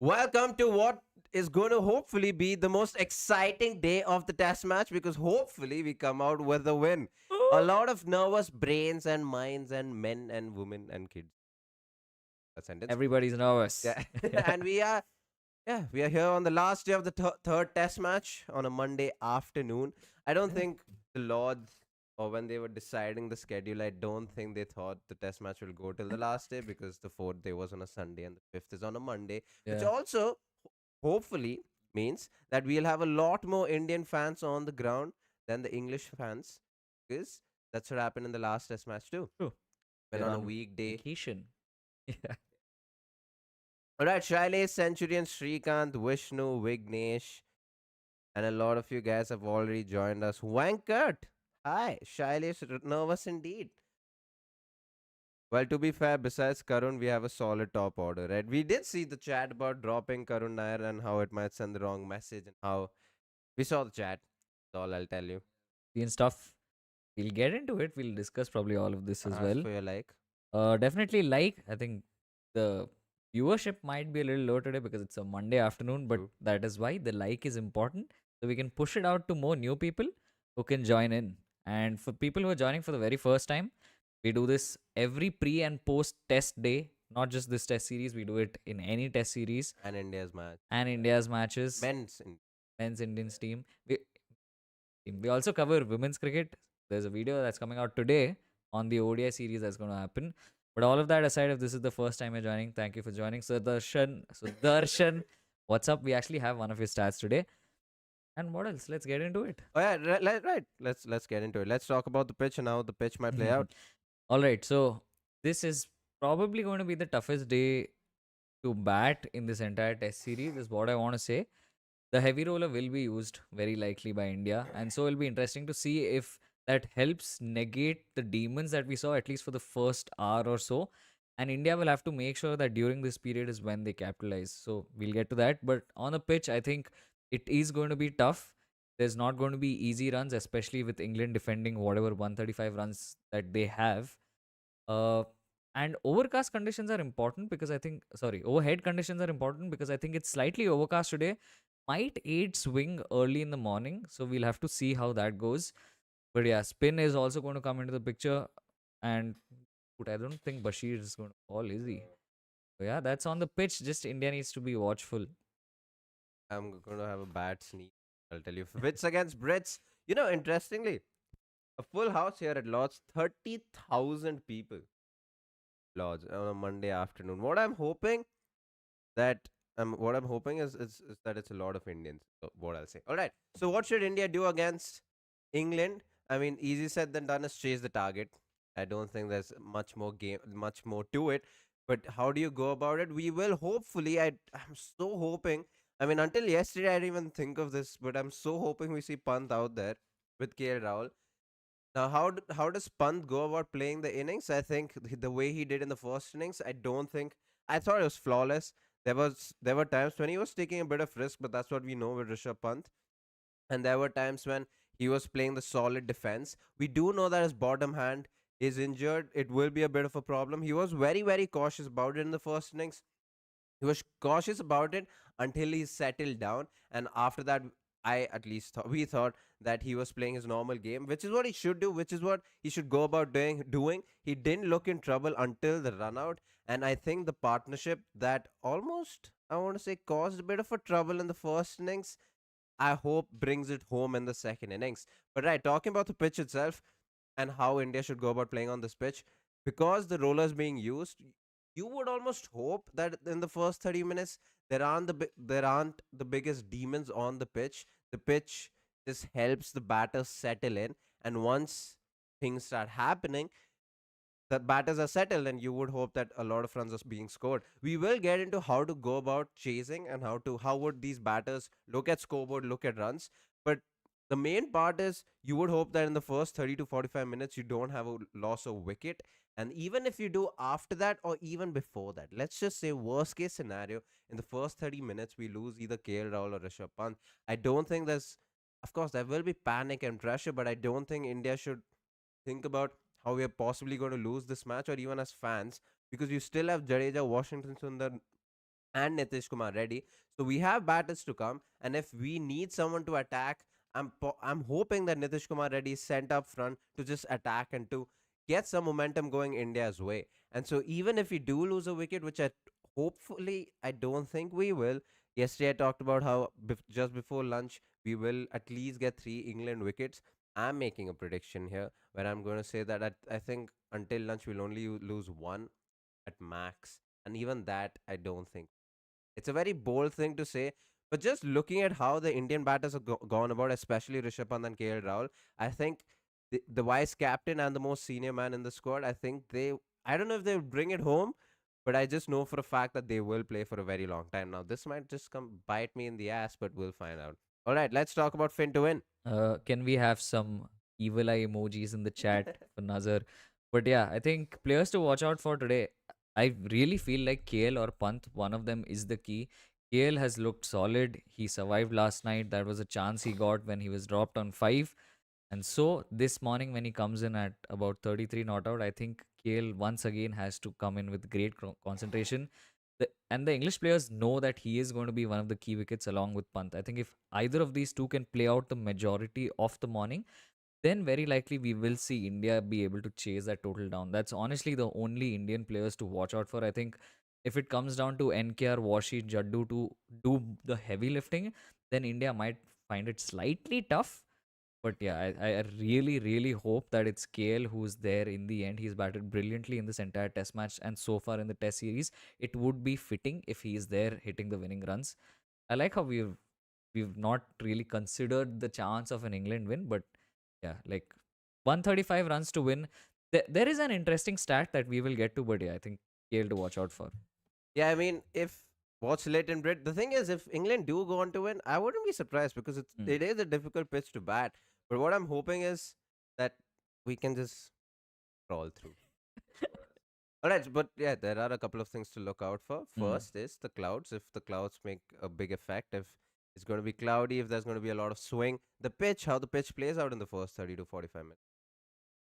Welcome to what is going to hopefully be the most exciting day of the test match because hopefully we come out with a win. A lot of nervous brains and minds and men and women and kids. A sentence. Everybody's nervous. Yeah. Yeah. and we are here on the last day of the third test match on a Monday afternoon. I don't think the Lords or when they were deciding the schedule, I don't think they thought the test match will go till the last day because the fourth day was on a Sunday and the fifth is on a Monday, which Yeah. also hopefully means that we'll have a lot more Indian fans on the ground than the English fans because that's what happened in the last test match too. True. When They're on a on weekday. vacation. Yeah. All right, Shailesh, Centurion, Shrikant, Vishnu, Vignesh, and a lot of you guys have already joined us. Wankat! Hi, Shailesh, nervous indeed. Well, to be fair, besides Karun, we have a solid top order, right? We did see the chat about dropping Karun Nair and how it might send the wrong message and how we saw the chat. That's all I'll tell you. And stuff. We'll get into it. We'll discuss probably all of this as As well. for your like. Definitely I think the viewership might be a little low today because it's a Monday afternoon, but True. that is why the like is important. So we can push it out to more new people who can join in. And for people who are joining for the very first time, we do this every pre and post test day, not just this test series. We do it in any test series And India's match. and India's matches, Men's. men's Indians team. We also cover women's cricket. There's a video that's coming out today on the ODI series that's going to happen. But all of that aside, if this is the first time you're joining, thank you for joining. Sudarshan, what's up? We actually have one of your stats today. And what else? Let's get into it. Oh yeah, right. Let's get into it. Let's talk about the pitch and how the pitch might play out. All right. So this is probably going to be the toughest day to bat in this entire test series, is what I want to say. The heavy roller will be used very likely by India, and so it'll be interesting to see if that helps negate the demons that we saw at least for the first hour or so. And India will have to make sure that during this period is when they capitalize. So we'll get to that. But on the pitch, I think it is going to be tough. There's not going to be easy runs, especially with England defending whatever 135 runs that they have. Uh, and overcast conditions are important because overhead conditions are important because I think it's slightly overcast today. Might aid swing early in the morning. So we'll have to see how that goes. But yeah, spin is also going to come into the picture. And but I don't think Bashir is going to fall, is he? So yeah, that's on the pitch. Just India needs to be watchful. I'm going to have a bad sneeze. I'll tell you. Wits against Brits. Interestingly, a full house here at Lord's, 30,000 people. Lodge on a Monday afternoon. What I'm hoping is that it's a lot of Indians. So what I'll say. All right. So what should India do against England? I mean, easy said than done is chase the target. I don't think there's much more to it. But how do you go about it? We will hopefully. I'm so hoping. I mean, until yesterday, I didn't even think of this, but I'm so hoping we see Pant out there with KL Rahul. Now, how does Pant go about playing the innings? I think the way he did in the first innings, I thought it was flawless. There were times when he was taking a bit of risk, but that's what we know with Rishabh Pant. And there were times when he was playing the solid defense. We do know that his bottom hand is injured. It will be a bit of a problem. He was very cautious about it in the first innings. He was cautious about it until he settled down, and after that, we thought that he was playing his normal game, which is what he should do, which is what he should go about doing. He didn't look in trouble until the run out, and I think the partnership that almost, I want to say, caused a bit of a trouble in the first innings, I hope brings it home in the second innings. But right, talking about the pitch itself and how India should go about playing on this pitch, because the roller is being used, you would almost hope that in the first 30 minutes there aren't the biggest demons on the pitch. The pitch just helps the batters settle in, and once things start happening, the batters are settled, and you would hope that a lot of runs are being scored. We will get into how to go about chasing and how would these batters look at scoreboard, look at runs, but the main part is you would hope that in the first 30 to 45 minutes you don't have a loss of wicket, and even if you do after that or even before that, let's just say worst case scenario, in the first 30 minutes we lose either KL Rahul or Rishabh Pant. I don't think of course there will be panic and pressure, but I don't think India should think about how we are possibly going to lose this match, or even as fans, because you still have Jadeja, Washington Sundar, and Nitish Kumar Reddy. So we have batters to come, and if we need someone to attack, I'm hoping that Nitish Kumar Reddy is sent up front to just attack and to get some momentum going India's way. And so even if we do lose a wicket, which hopefully I don't think we will. Yesterday I talked about how just before lunch we will at least get 3 England wickets. I'm making a prediction here where I'm going to say that I think until lunch we'll only lose one at max, and even that I don't think. It's a very bold thing to say, but just looking at how the Indian batters have gone about, especially Rishabh Pant and KL Rahul, I think the vice captain and the most senior man in the squad, I think I don't know if they'll bring it home, but I just know for a fact that they will play for a very long time. Now, this might just come bite me in the ass, but we'll find out. All right, let's talk about Finn to win. Can we have some evil eye emojis in the chat for Nazar? But yeah, I think players to watch out for today. I really feel like KL or Pant, one of them is the key. KL has looked solid. He survived last night. That was a chance he got when he was dropped on 5. And so this morning, when he comes in at about 33 not out, I think KL once again has to come in with great concentration. And the English players know that he is going to be one of the key wickets along with Pant. I think if either of these two can play out the majority of the morning, then very likely we will see India be able to chase that total down. That's honestly the only Indian players to watch out for. I think if it comes down to NKR, Washi, Jaddu to do the heavy lifting, then India might find it slightly tough. But yeah, I really, really hope that it's KL who's there in the end. He's batted brilliantly in this entire test match and so far in the test series. It would be fitting if he's there hitting the winning runs. I like how we've not really considered the chance of an England win, but yeah, like 135 runs to win. There is an interesting stat that we will get to, but yeah, I think KL to watch out for. Yeah, I mean, if what's late in Brit, the thing is, if England do go on to win, I wouldn't be surprised because Mm. it is a difficult pitch to bat. But what I'm hoping is that we can just crawl through. All right, but yeah, there are a couple of things to look out for. Mm. First is the clouds. If the clouds make a big effect, if it's going to be cloudy, if there's going to be a lot of swing, the pitch, how the pitch plays out in the first 30 to 45 minutes.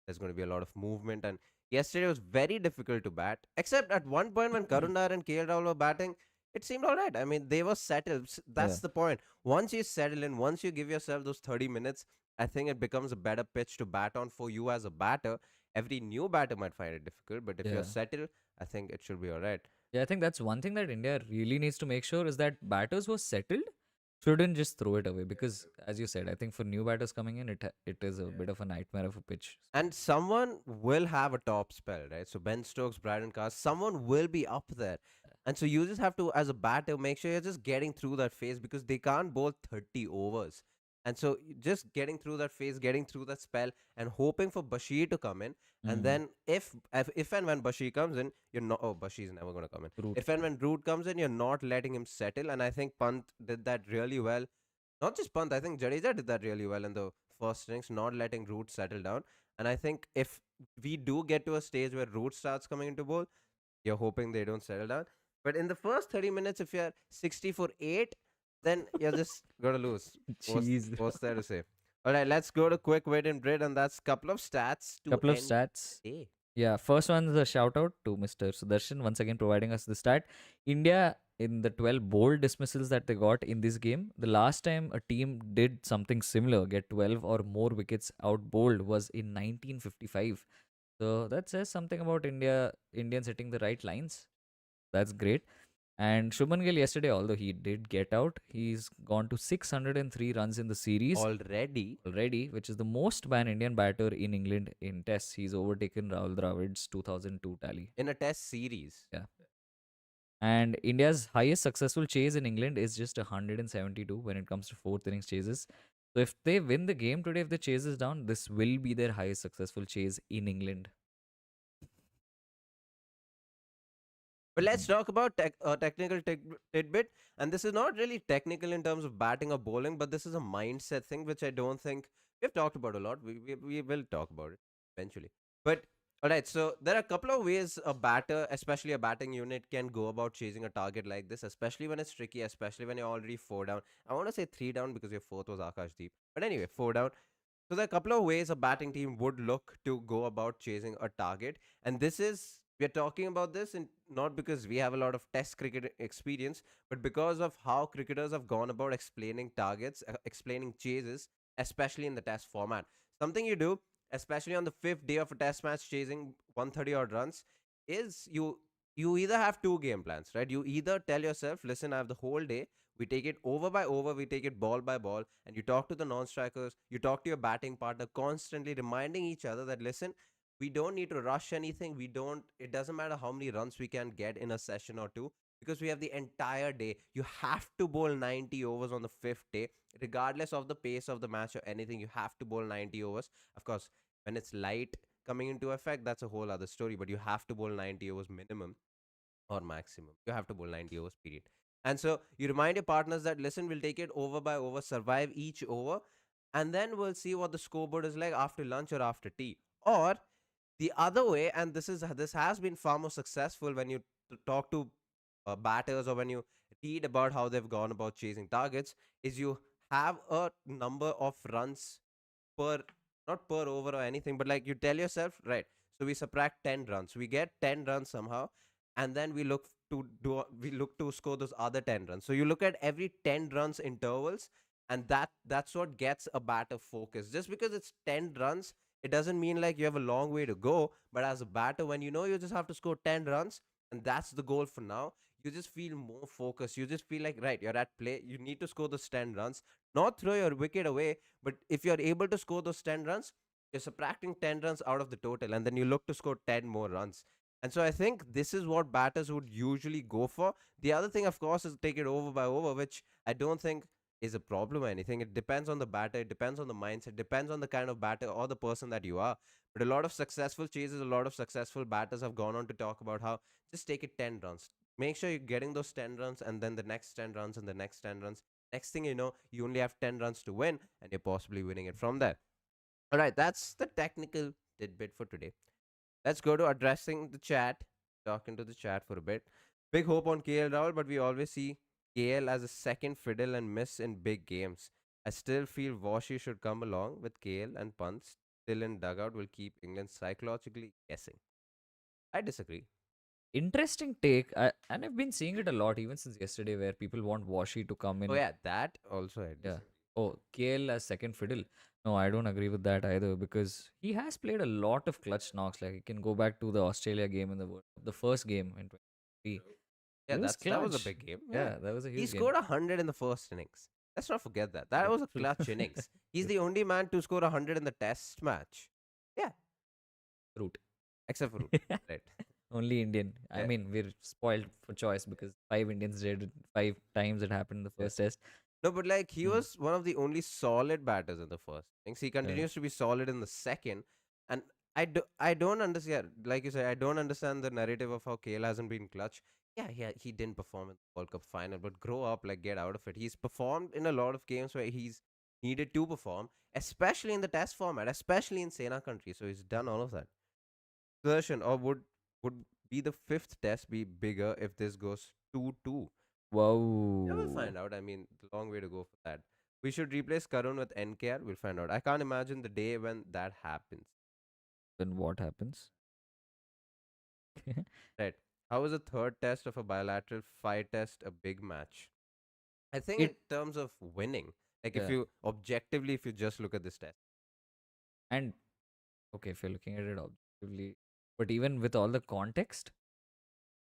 There's going to be a lot of movement. And yesterday was very difficult to bat, except at one point when Karundar and KL Rahul were batting, it seemed all right. I mean, they were settled. Yeah. That's the point. Once you settle in, once you give yourself those 30 minutes, I think it becomes a better pitch to bat on for you as a batter. Every new batter might find it difficult, but if you're Yeah. settled, I think it should be all right. Yeah, I think that's one thing that India really needs to make sure is that batters who are settled shouldn't just throw it away because, as you said, I think for new batters coming in, it is a bit of a nightmare of a pitch. And someone will have a top spell, right? So Ben Stokes, Brandon Cast, someone will be up there. And so you just have to, as a batter, make sure you're just getting through that phase because they can't bowl 30 overs. And so just getting through that phase, getting through that spell, and hoping for Bashir to come in. And Mm. then if and when Bashir comes in, you're not. Oh, Bashir's never going to come in. Root. If and when Root comes in, you're not letting him settle. And I think Pant did that really well. Not just Pant, I think Jadeja did that really well in the first innings, not letting Root settle down. And I think if we do get to a stage where Root starts coming into bowl, you're hoping they don't settle down. But in the first 30 minutes, if you're 60 for 8, then you're just going to lose. Jeez. What's there to say? All right, let's go to quick wait and bread, and that's couple of stats to Couple of end stats. the day. Yeah, first one is a shout out to Mr. Sudarshan once again providing us the stat. India in the 12 bold dismissals that they got in this game, the last time a team did something similar, get 12 or more wickets out bowled, was in 1955. So that says something about Indians hitting the right lines. That's great. And Shubman Gill yesterday, although he did get out, he's gone to 603 runs in the series Already already, which is the most by an Indian batter in England in tests. He's overtaken Rahul Dravid's 2002 tally. in a test series. Yeah. And India's highest successful chase in England is just 172 when it comes to fourth innings chases. So if they win the game today, if the chase is down, this will be their highest successful chase in England. But let's talk about technical tidbit. And this is not really technical in terms of batting or bowling, but this is a mindset thing, which I don't think we've talked about a lot. We will talk about it eventually. But all right, so there are a couple of ways a batter, especially a batting unit, can go about chasing a target like this, especially when it's tricky, especially when you're already 4 down. I want to say 3 down because your fourth was Akashdeep. But anyway, 4 down. So there are a couple of ways a batting team would look to go about chasing a target. And this is We are talking about this not because we have a lot of test cricket experience, but because of how cricketers have gone about explaining targets, explaining chases, especially in the test format. Something you do, especially on the fifth day of a test match, chasing 130 odd runs, is you either have two game plans, right? You either tell yourself, listen, I have the whole day. We take it over by over, we take it ball by ball, and you talk to the non strikers, you talk to your batting partner, constantly reminding each other that, listen, we don't need to rush anything. It doesn't matter how many runs we can get in a session or two, because we have the entire day. You have to bowl 90 overs on the fifth day, regardless of the pace of the match or anything. You have to bowl 90 overs. Of course, when it's light coming into effect, that's a whole other story, but you have to bowl 90 overs minimum or maximum. You have to bowl 90 overs, period. And so you remind your partners that, listen, we'll take it over by over, survive each over, and then we'll see what the scoreboard is like after lunch or after tea. Or the other way, and this has been far more successful when you talk to batters, or when you read about how they've gone about chasing targets, is you have a number of runs per, not per over or anything, but like you tell yourself, right, so we subtract 10 runs, we get 10 runs somehow, and then we look to score those other 10 runs. So you look at every 10 runs intervals, and that's what gets a batter focused. Just because it's 10 runs, it doesn't mean like you have a long way to go. But as a batter, when you know you just have to score 10 runs, and that's the goal for now, you just feel more focused. You just feel like, right, you're at play, you need to score those 10 runs, not throw your wicket away. But if you're able to score those 10 runs, you're subtracting 10 runs out of the total, and then you look to score 10 more runs. And so I think this is what batters would usually go for. The other thing, of course, is take it over by over, which I don't think is a problem or anything. It depends on the batter, it depends on the mindset, depends on the kind of batter or the person that you are. But a lot of successful chases, a lot of successful batters have gone on to talk about how, just take it 10 runs. Make sure you're getting those 10 runs, and then the next 10 runs, and the next 10 runs. Next thing you know, you only have 10 runs to win, and you're possibly winning it from there. All right, that's the technical tidbit for today. Let's go to addressing the chat, talking to the chat for a bit. Big hope on KL Rahul, but we always see KL as a second fiddle and miss in big games. I still feel Washi should come along with KL, and Pant still in dugout will keep England psychologically guessing. I disagree. Interesting take. And I've been seeing it a lot even since yesterday, where people want Washi to come Oh in. yeah, that also I Yeah. disagree. Oh, KL as second fiddle. No, I don't agree with that either, because he has played a lot of clutch knocks. Like, you can go back to the Australia game in the World Cup, the first game in 2023. Yeah, He was that was a clutch. big game. Yeah, Yeah, that was a he huge game. scored 100 in the first innings. Let's not forget that. That True, was a true. clutch innings. He's True. the only man to score 100 in the Test match. Yeah, Root. except for Root. Right. Only Indian. I Yeah. mean, we're spoiled for choice because five Indians did it 5 times. It happened in the Yeah. first test. No, but like he Hmm. was one of the only solid batters in the first innings. He Yeah. continues to be solid in the second, and I don't understand. Like you said, I don't understand the narrative of how KL hasn't been clutch. Yeah, he didn't perform in the World Cup final, but grow up, like get out of it. He's performed in a lot of games where he's needed to perform, especially in the Test format, especially in Sena country. So he's done all of that. Sudarshan, or would be the fifth Test be bigger if this goes 2-2? Yeah, we'll Whoa. find out. I mean, long way to go for that. We should replace Karun with NKR. We'll find out. I can't imagine the day when that happens. Then what happens? Right. How is a third test of a bilateral five test a big match? I think in It, terms of winning, like if yeah. you objectively, if you just look at this test. And okay, if you're looking at it objectively, but even with all the context,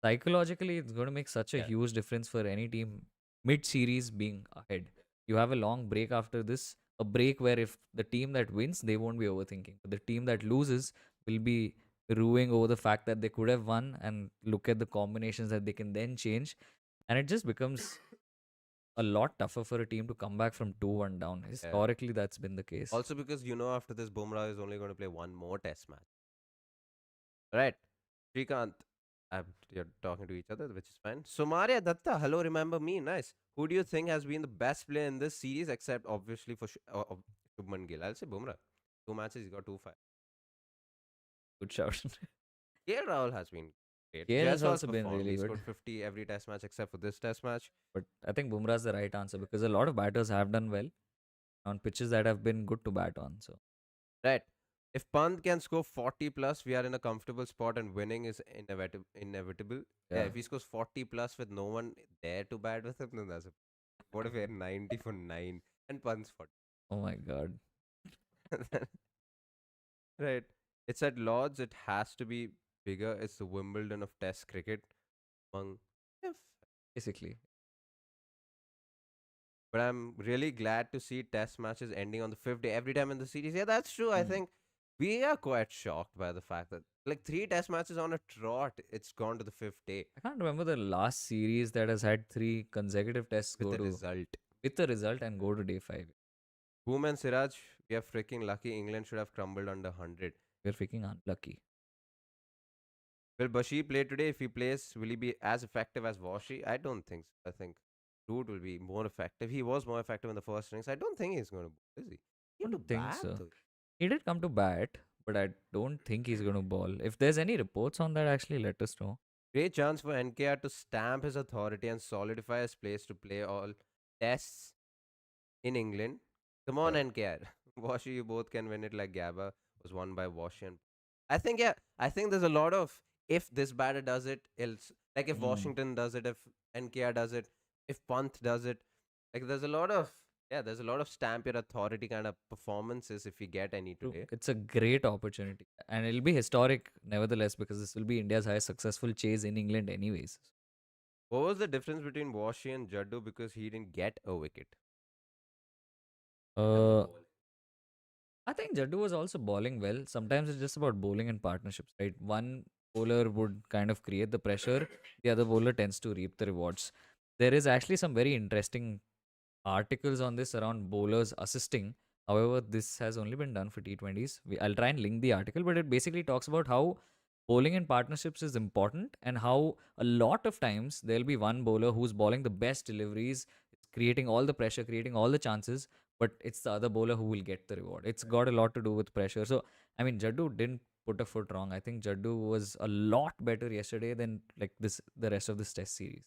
psychologically, it's going to make such a Yeah. huge difference for any team mid series being ahead. You have a long break after this, a break where if the team that wins, they won't be overthinking. But the team that loses will be ruing over the fact that they could have won, and look at the combinations that they can then change. And it just becomes a lot tougher for a team to come back from 2-1 down. Yeah. Historically, that's been the case. Also because after this, Bumrah is only going to play one more test match. Right. Srikanth, you're talking to each other, which is fine. Somaria Datta, hello, remember me? Nice. Who do you think has been the best player in this series, except obviously for Shubman Gill? I'll say Bumrah. 2 matches, he got 2-5. Good shout. KL Rahul has been great. KL has Jaiswal's also been performed. really He good. scored 50 every test match except for this test match. But I think Bumrah's the right answer, because a lot of batters have done well on pitches that have been good to bat on. So Right. If Pant can score 40 plus, we are in a comfortable spot and winning is inevitable. Yeah, Yeah. if he scores 40 plus with no one there to bat with him, then that's a. What if we had 90 for 9 and Pant's 40? Oh my God. Right. It's at Lords, it has to be bigger. It's the Wimbledon of Test cricket among. If, Basically. but I'm really glad to see Test matches ending on the fifth day every time in the series. Yeah, that's true. I Hmm. think we are quite shocked by the fact that like three Test matches on a trot, it's gone to the fifth day I can't remember the last series that has had three consecutive tests with go the to result. with the result and go to day 5. Boom and Siraj, we are freaking lucky. England should have crumbled under 100. We're freaking unlucky. Will Bashir play today? If he plays, will he be as effective as Washi? I don't think so. I think Root will be more effective. He was more effective in the first innings. I don't think he's going to bowl, is he? He I had to don't think bat so. though. He did come to bat, but I don't think he's going to ball. If there's any reports on that, actually let us know. Great chance for NKR to stamp his authority and solidify his place to play all tests in England. Come on, Yeah. NKR. Washi, you both can win it like Gabba was won by Washi. And I think, yeah, I think there's a lot of if this batter does it, else. Like if Mm. Washington does it, if NKR does it, if Pant does it. Like there's a lot of, yeah, there's a lot of stamp your authority kind of performances if we get any True. today. It's a great opportunity. And it'll be historic, nevertheless, because this will be India's highest successful chase in England, anyways. What was the difference between Washi and Jaddu because he didn't get a wicket as a Uh, ball? I think Jaddu was also bowling well. Sometimes it's just about bowling and partnerships, right? One bowler would kind of create the pressure, the other bowler tends to reap the rewards. There is actually some very interesting articles on this around bowlers assisting. However, this has only been done for T20s. I'll try and link the article, but it basically talks about how bowling in partnerships is important and how a lot of times there'll be one bowler who's bowling the best deliveries, creating all the pressure, creating all the chances, but it's the other bowler who will get the reward. It's got a lot to do with pressure. So, I mean, Jaddu didn't put a foot wrong. I think Jaddu was a lot better yesterday than like this the rest of this test series.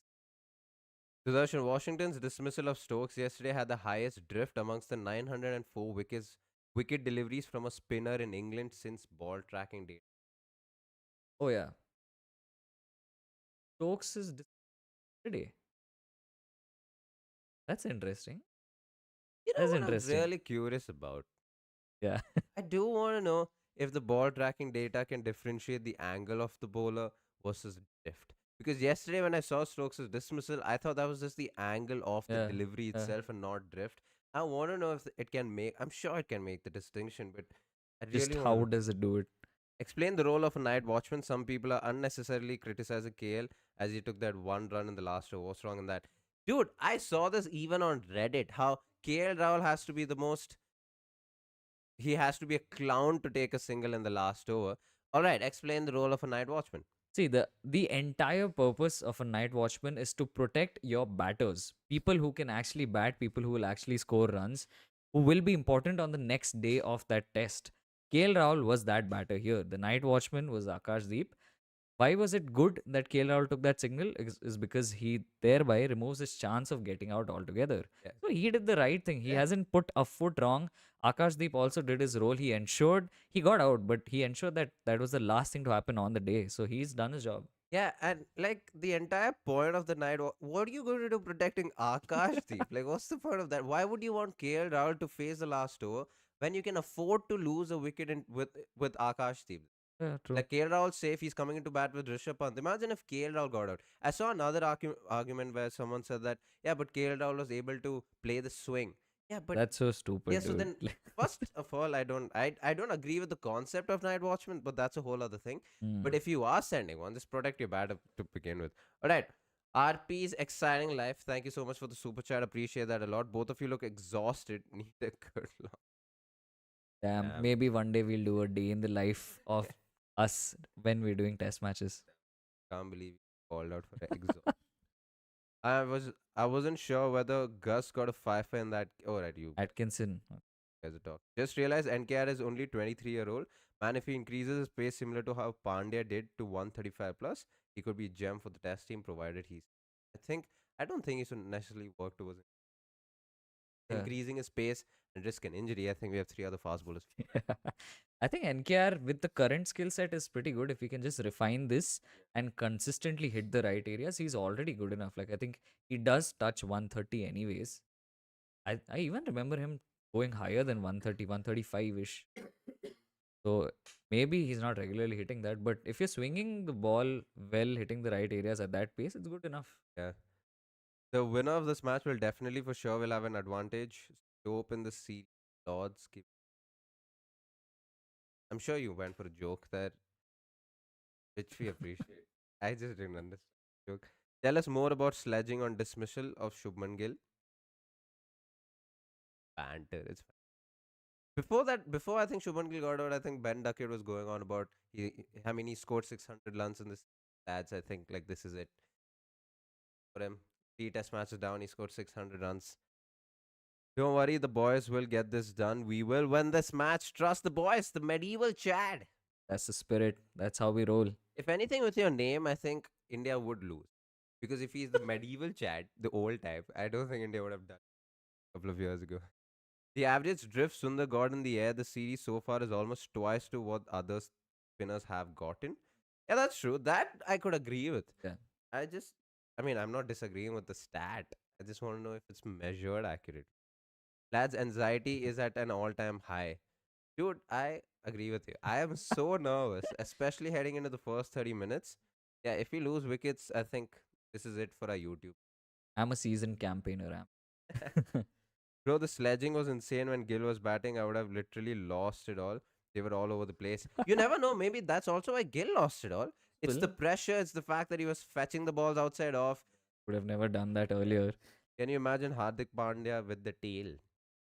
Sudarshan, Washington's dismissal of Stokes yesterday had the highest drift amongst the 904 wicket deliveries from a spinner in England since ball tracking data. Oh yeah. Stokes is yesterday. That's interesting. You know That's what I'm interesting. really curious about? Yeah. I do want to know if the ball tracking data can differentiate the angle of the bowler versus drift. Because yesterday, when I saw Stokes' dismissal, I thought that was just the angle of the Yeah. delivery Yeah. itself and not drift. I want to know if it can make, I'm sure it can make the distinction, but I Just really want to how know. does it do it? Explain the role of a night watchman. Some people are unnecessarily criticizing KL as he took that one run in the last over. What's wrong in that? Dude, I saw this even on Reddit how KL Rahul has to be the most he has to be a clown to take a single in the last over. All right, explain the role of a night watchman. See, the entire purpose of a night watchman is to protect your batters. People who can actually bat, people who will actually score runs, who will be important on the next day of that test. KL Rahul was that batter here. The night watchman was Akash Deep. Why was it good that KL Rahul took that signal? Is because he thereby removes his chance of getting out altogether. Yeah, So he did the right thing. He yeah, hasn't put a foot wrong. Akashdeep also did his role. He ensured he got out, but he ensured that that was the last thing to happen on the day. So he's done his job. yeah. And like the entire point of the night, what are you going to do protecting Akash Deep? Like, what's the point of that? Why would you want KL Rahul to face the last over when you can afford to lose a wicket with Akash Deep? Yeah, true. Like KL Rahul safe, he's coming into bat with Rishabh Pant. Imagine if KL Rahul got out. I saw another argument where someone said that, yeah, but KL Rahul was able to play the swing. Yeah, but That's so yeah, stupid, so dude. then first of all, I don't agree with the concept of night watchman, but that's a whole other thing. Hmm. But if you are sending one, just protect your bat to begin with. All right. RP's exciting life. Thank you so much for the super chat. Appreciate that a lot. Both of you look exhausted. Need a good long. Damn, Damn. maybe one day we'll do a day in the life of us when we're doing test matches. Can't believe you called out for exhaust. I wasn't sure whether Gus got a fifer in that. Oh right, you Atkinson. guys are talk. Just realized NKR is only 23-year-old. Man, if he increases his pace similar to how Pandya did to 135 plus, he could be a gem for the test team provided he's. I think I don't think he should necessarily work towards it. Yeah. increasing his pace and risk an injury. I think we have three other fast bowlers. I think NKR with the current skill set is pretty good. If he can just refine this and consistently hit the right areas, he's already good enough. Like I think he does touch 130 anyways. I even remember him going higher than 130, 135 ish. So maybe he's not regularly hitting that, but if you're swinging the ball well, hitting the right areas at that pace, it's good enough. Yeah. The winner of this match will definitely for sure will have an advantage to open the series. Lords, I'm sure you went for a joke there, which we appreciate. I just didn't understand the joke. Tell us more about sledging on dismissal of Shubman Gill. Banter. It's fine. Before that, before I think Shubman Gill got out, I think Ben Duckett was going on about I mean, he scored 600 runs in this. Lads, I think like this is it for him. Three test matches down, he scored 600 runs. Don't worry, the boys will get this done. We will win this match. Trust the boys, the medieval Chad. That's the spirit. That's how we roll. If anything, with your name, I think India would lose. Because if he's the medieval Chad, the old type, I don't think India would have done a couple of years ago. The average drift Sundar got in the air this series so far is almost twice to what other spinners have gotten. Yeah, that's true. That I could agree with. Yeah. I just, I mean, I'm not disagreeing with the stat. I just want to know if it's measured accurately. Lads, anxiety is at an all time high. Dude, I agree with you. I am so nervous, especially heading into the first 30 minutes. Yeah, if we lose wickets, I think this is it for our YouTube. I'm a seasoned campaigner. I'm. Bro, the sledging was insane when Gill was batting. I would have literally lost it all. They were all over the place. You never know. Maybe that's also why Gill lost it all. It's the Well, pressure. It's the fact that he was fetching the balls outside off. would have never done that earlier. Can you imagine Hardik Pandya with the tail?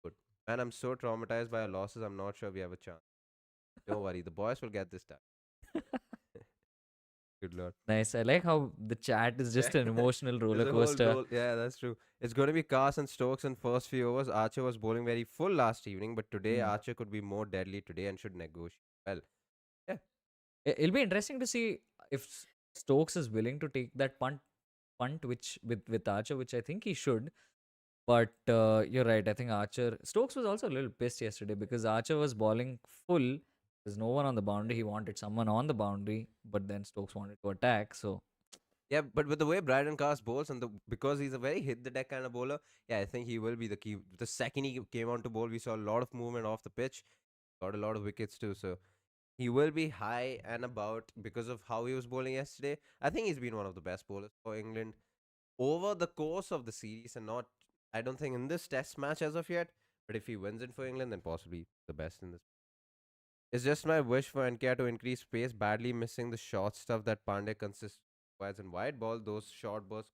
Good. Man, I'm so traumatized by our losses. I'm not sure we have a chance. Don't worry. The boys will get this done. Good lord. Nice. I like how the chat is just an emotional roller There's a whole coaster. roll. Yeah, that's true. It's going to be Cars and Stokes in first few overs. Archer was bowling very full last evening, but today Mm. Archer could be more deadly today and should negotiate well. Yeah, It'll be interesting to see if Stokes is willing to take that punt which with Archer, which I think he should. But you're right. I think Archer Stokes was also a little pissed yesterday because Archer was bowling full. There's no one on the boundary. He wanted someone on the boundary, but then Stokes wanted to attack. So yeah, but with the way Bryden Cars bowls and because he's a very hit the deck kind of bowler, yeah, I think he will be the key. The second he came on to bowl, we saw a lot of movement off the pitch, got a lot of wickets too. So he will be high and about because of how he was bowling yesterday. I think he's been one of the best bowlers for England over the course of the series, and not. I don't think in this Test match as of yet. But if he wins it for England, then possibly the best in this. It's just my wish for NKR to increase pace, badly missing the short stuff that Pandey consists requires in wide ball, those short bursts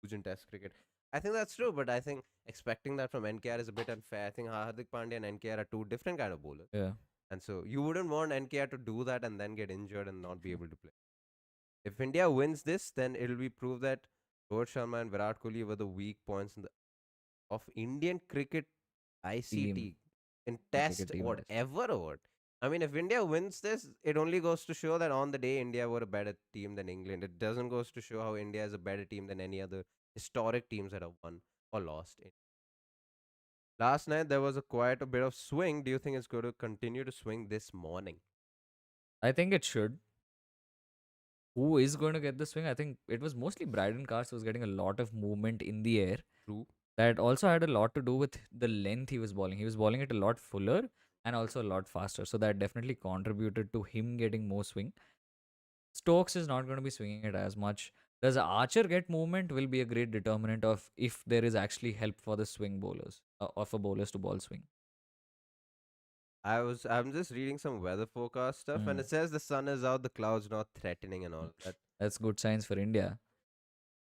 huge in test cricket. I think that's true, but I think expecting that from NKR is a bit unfair. I think Hardik Pandya and NKR are two different kind of bowlers. yeah, And so you wouldn't want NKR to do that and then get injured and not be able to play. If India wins this, then it'll be proved that Rohit Sharma and Virat Kohli were the weak points of Indian cricket team, ICT in the cricket test team. Yes. whatever award. I mean, if India wins this, it only goes to show that on the day India were a better team than England. It doesn't goes to show how India is a better team than any other historic teams that have won or lost. Last night there was quite a bit of swing. Do you think it's going to continue to swing this morning? I think it should. Who is going to get the swing? I think it was mostly Bryden Cars was getting a lot of movement in the air. True. That also had a lot to do with the length he was bowling. He was bowling it a lot fuller and also a lot faster. So that definitely contributed to him getting more swing. Stokes is not going to be swinging it as much. Does Archer get movement will be a great determinant of if there is actually help for the swing bowlers or for bowlers to ball swing. I'm just reading some weather forecast stuff and Mm. it says the sun is out, the clouds not threatening and all that. That's good signs for India.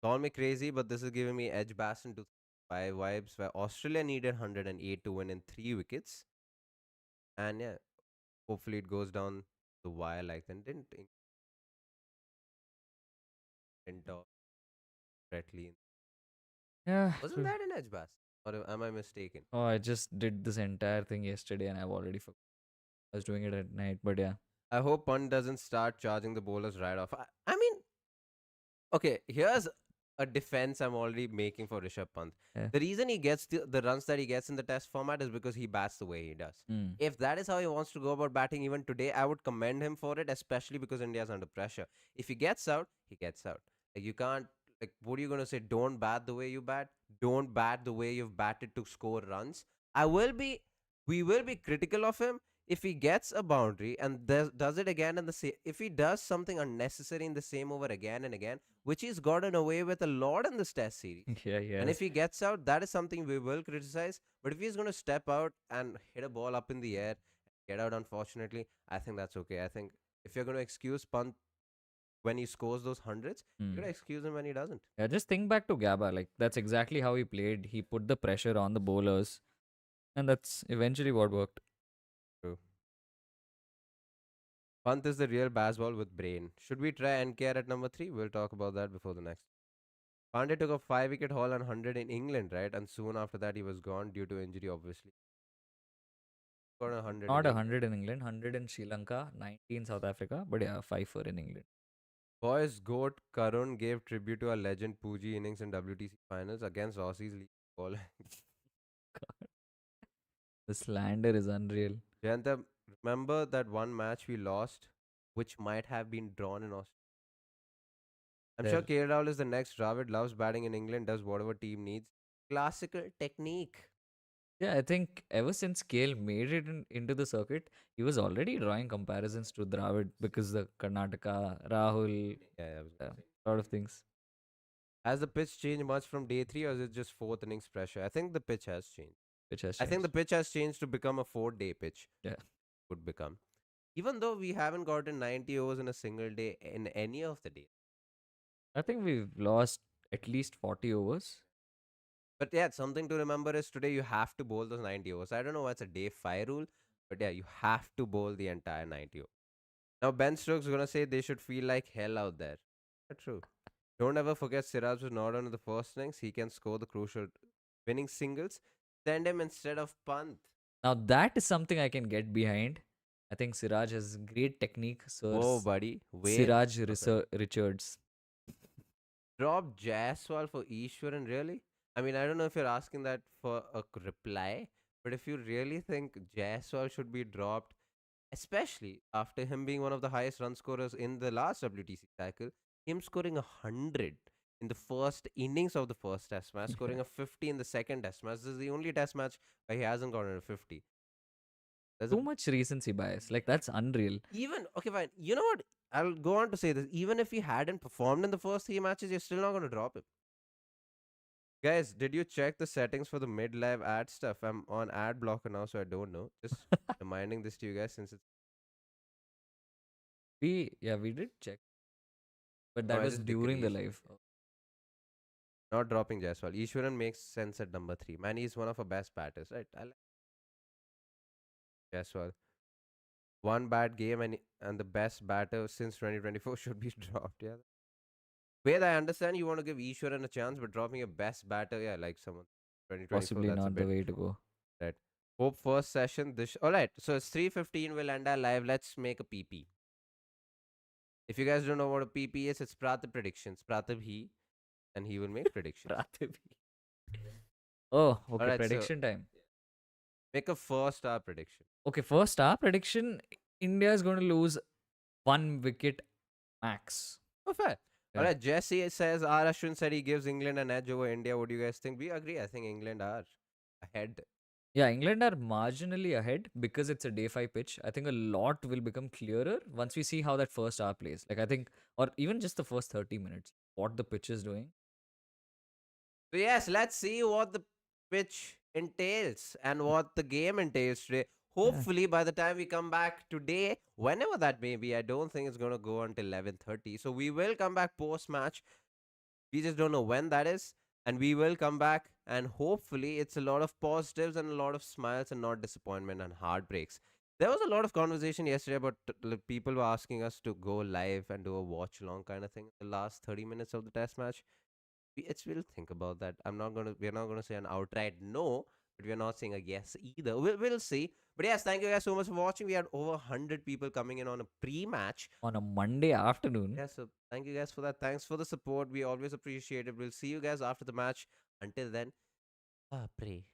Call me crazy, but this is giving me Edge Baston 2005 vibes where Australia needed 108 to win in 3 wickets. And yeah, hopefully it goes down the wire like that. Didn't talk correctly. Yeah. Wasn't that an Edge Baston? Or am I mistaken? Oh, I just did this entire thing yesterday and I've already forgot. I was doing it at night, but yeah. I hope Punt doesn't start charging the bowlers right off. I mean, okay, here's a defense I'm already making for Rishabh Pant. Yeah. The reason he gets the runs that he gets in the test format is because he bats the way he does. Mm. If that is how he wants to go about batting even today, I would commend him for it, especially because India's under pressure. If he gets out, he gets out. Like you can't like what are you gonna say? Don't bat the way you bat. Don't bat the way you've batted to score runs. I will be we will be critical of him if he gets a boundary and does it again in the same if he does something unnecessary in the same over again and again, which he's gotten away with a lot in this test series. Yeah, And if yes. he gets out, that is something we will criticize. But if he's going to step out and hit a ball up in the air, get out, unfortunately, I think that's okay. I think if you're going to excuse Pant when he scores those hundreds, you got Mm. to excuse him when he doesn't. Yeah, just think back to Gabba. Like that's exactly how he played. He put the pressure on the bowlers, and that's eventually what worked. True. Pant is the real baseball with brain. Should we try NKR at number 3? We'll talk about that before the next. Pandey took a 5 wicket haul on 100 in England, right? And soon after that, he was gone due to injury, obviously. Got a 100 in Not a England. 100 in England, 100 in Sri Lanka, 90 in South Africa, but yeah, 5 for in England. Boys GOAT Karun gave tribute to our legend Pooji innings in WTC finals against Aussies lead ball. God, the slander is unreal. Jayanta, remember that one match we lost, which might have been drawn in Australia? I'm sure There. KL Rahul is the next. Dravid loves batting in England, does whatever team needs. Classical technique. Yeah, I think ever since Kale made it into the circuit, he was already drawing comparisons to Dravid because the Karnataka, Rahul, Yeah, I was a gonna say. lot of things. Has the pitch changed much from day 3 or is it just fourth innings pressure? I think the pitch has changed. Which has I think the changed. pitch has changed to become a 4-day pitch. Yeah. Would become. Even though we haven't gotten 90 overs in a single day in any of the days. I think we've lost at least 40 overs. But yeah, something to remember is today you have to bowl those 90 overs. I don't know what's a day 5 rule, but yeah, you have to bowl the entire 90 overs. Now, Ben Stokes is going to say they should feel like hell out there. But true. Don't ever forget Siraj was not on in the first innings. He can score the crucial winning singles. Send him instead of Pant. Now that is something I can get behind. I think Siraj has great technique. Sir Whoa, buddy. Wait. Siraj Okay. Richards. Drop Jaiswal for Ishwaran, really? I mean, I don't know if you're asking that for a reply, but if you really think Jaiswal should be dropped, especially after him being one of the highest run scorers in the last WTC cycle, him scoring 100 in the first innings of the first test match, Yeah. scoring a 50 in the second test match. This is the only test match where he hasn't gotten a 50. There's a Too much recency bias. Like that's unreal. even okay, fine. You know what? I'll go on to say this. Even if he hadn't performed in the first 3 matches, you're still not going to drop him. Guys, did you check the settings for the mid live ad stuff? I'm on ad blocker now, so I don't know. Just reminding this to you guys since it's We did check, but no, that I was just during the decreased. live. Not dropping Jaiswal. Ishwaran makes sense at number 3. Man, he's one of our best batters, right? I like Jaiswal. One bad game and the best batter since 2024 should be dropped. Yeah. Wait, I understand you want to give Ishwaran a chance, but dropping your best batter, yeah, like someone 2024, Possibly that's a not the bit way to go. right. Hope first session. All right. So it's 3:15. We'll end our live. Let's make a PP. If you guys don't know what a PP is, it's Praatibh predictions. Praatibh and he will make predictions. Praatibh. Oh, All okay. right. So Prediction time. make a first star prediction. Okay, first our prediction: India is going to lose 1 wicket max. Oh, fair. All Yeah. right. Jesse says R. Ashwin said he gives England an edge over India. What do you guys think? We agree. I think England are ahead. Yeah, England are marginally ahead because it's a day 5 pitch. I think a lot will become clearer once we see how that first hour plays. Like, I think, or even just the first 30 minutes, what the pitch is doing. So yes, let's see what the pitch entails and what the game entails today. Yeah. Hopefully, by the time we come back today, whenever that may be, I don't think it's gonna go until 11:30. So we will come back post match. We just don't know when that is, and we will come back. And hopefully, it's a lot of positives and a lot of smiles and not disappointment and heartbreaks. There was a lot of conversation yesterday about people were asking us to go live and do a watch along kind of thing. The last 30 minutes of the test match we'll think about that. We're not gonna say an outright no, but we're not saying a yes either. We'll see. But yes, thank you guys so much for watching. We had over 100 people coming in on a pre-match. On a Monday afternoon. Yeah, so thank you guys for that. Thanks for the support. We always appreciate it. We'll see you guys after the match. Until then, pray.